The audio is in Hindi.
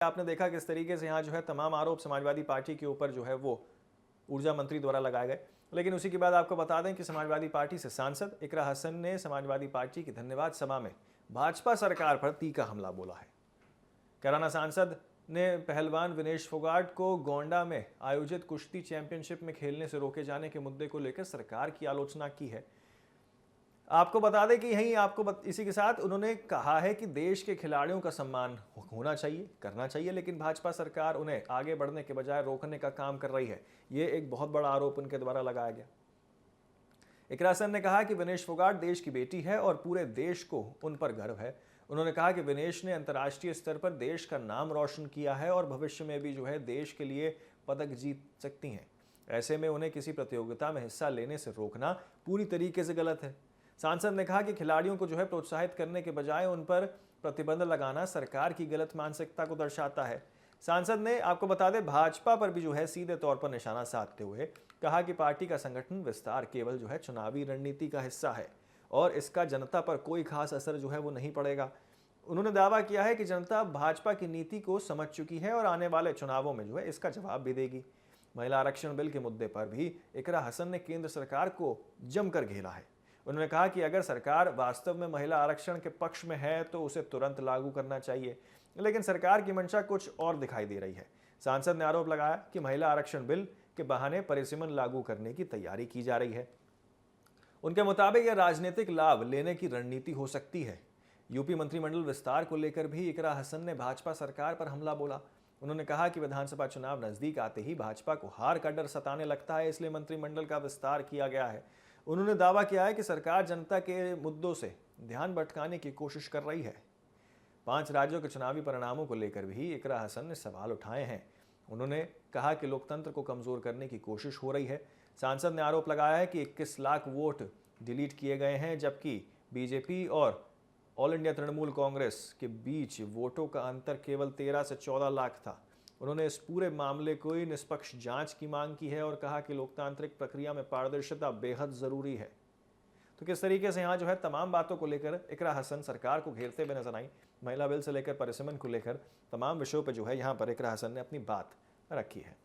आपने देखा किस तरीके से यहाँ जो है तमाम आरोप समाजवादी पार्टी के ऊपर जो है वो ऊर्जा मंत्री द्वारा लगाए गए। लेकिन उसी के बाद आपको बता दें कि समाजवादी पार्टी से सांसद इकरा हसन ने समाजवादी पार्टी की धन्यवाद सभा में भाजपा सरकार पर तीखा हमला बोला है। कैराना सांसद ने पहलवान विनेश फोगाट को गोंडा में आयोजित कुश्ती चैंपियनशिप में खेलने से रोके जाने के मुद्दे को लेकर सरकार की आलोचना की है। आपको बता दें कि यहीं इसी के साथ उन्होंने कहा है कि देश के खिलाड़ियों का सम्मान होना चाहिए, करना चाहिए, लेकिन भाजपा सरकार उन्हें आगे बढ़ने के बजाय रोकने का काम कर रही है। ये एक बहुत बड़ा आरोप उनके द्वारा लगाया गया। इकरा हसन ने कहा कि विनेश फोगाट देश की बेटी है और पूरे देश को उन पर गर्व है। उन्होंने कहा कि विनेश ने अंतर्राष्ट्रीय स्तर पर देश का नाम रोशन किया है और भविष्य में भी जो है देश के लिए पदक जीत सकती हैं। ऐसे में उन्हें किसी प्रतियोगिता में हिस्सा लेने से रोकना पूरी तरीके से गलत है। सांसद ने कहा कि खिलाड़ियों को जो है प्रोत्साहित करने के बजाय उन पर प्रतिबंध लगाना सरकार की गलत मानसिकता को दर्शाता है। सांसद ने आपको बता दें भाजपा पर भी जो है सीधे तौर पर निशाना साधते हुए कहा कि पार्टी का संगठन विस्तार केवल जो है चुनावी रणनीति का हिस्सा है और इसका जनता पर कोई खास असर जो है वो नहीं पड़ेगा। उन्होंने दावा किया है कि जनता भाजपा की नीति को समझ चुकी है और आने वाले चुनावों में जो है इसका जवाब भी देगी। महिला आरक्षण बिल के मुद्दे पर भी इकरा हसन ने केंद्र सरकार को जमकर घेरा है। उन्होंने कहा कि अगर सरकार वास्तव में महिला आरक्षण के पक्ष में है तो उसे तुरंत लागू करना चाहिए, लेकिन सरकार की मंशा कुछ और दिखाई दे रही है। सांसद ने आरोप लगाया कि महिला आरक्षण बिल के बहाने परिसीमन लागू करने की तैयारी की जा रही है। उनके मुताबिक यह राजनीतिक लाभ लेने की रणनीति हो सकती है। यूपी मंत्रिमंडल विस्तार को लेकर भी इकरा हसन ने भाजपा सरकार पर हमला बोला। उन्होंने कहा कि विधानसभा चुनाव नजदीक आते ही भाजपा को हार का डर सताने लगता है, इसलिए मंत्रिमंडल का विस्तार किया गया है। उन्होंने दावा किया है कि सरकार जनता के मुद्दों से ध्यान भटकाने की कोशिश कर रही है। 5 राज्यों के चुनावी परिणामों को लेकर भी इकरा हसन ने सवाल उठाए हैं। उन्होंने कहा कि लोकतंत्र को कमजोर करने की कोशिश हो रही है। सांसद ने आरोप लगाया है कि 21 लाख वोट डिलीट किए गए हैं, जबकि बीजेपी और ऑल इंडिया तृणमूल कांग्रेस के बीच वोटों का अंतर केवल 13 से 14 लाख था। उन्होंने इस पूरे मामले को निष्पक्ष जांच की मांग की है और कहा कि लोकतांत्रिक प्रक्रिया में पारदर्शिता बेहद जरूरी है। तो किस तरीके से यहाँ जो है तमाम बातों को लेकर इकरा हसन सरकार को घेरते हुए नजर आई। महिला बिल से लेकर परिसीमन को लेकर तमाम विषयों पर जो है यहाँ पर इकरा हसन ने अपनी बात रखी है।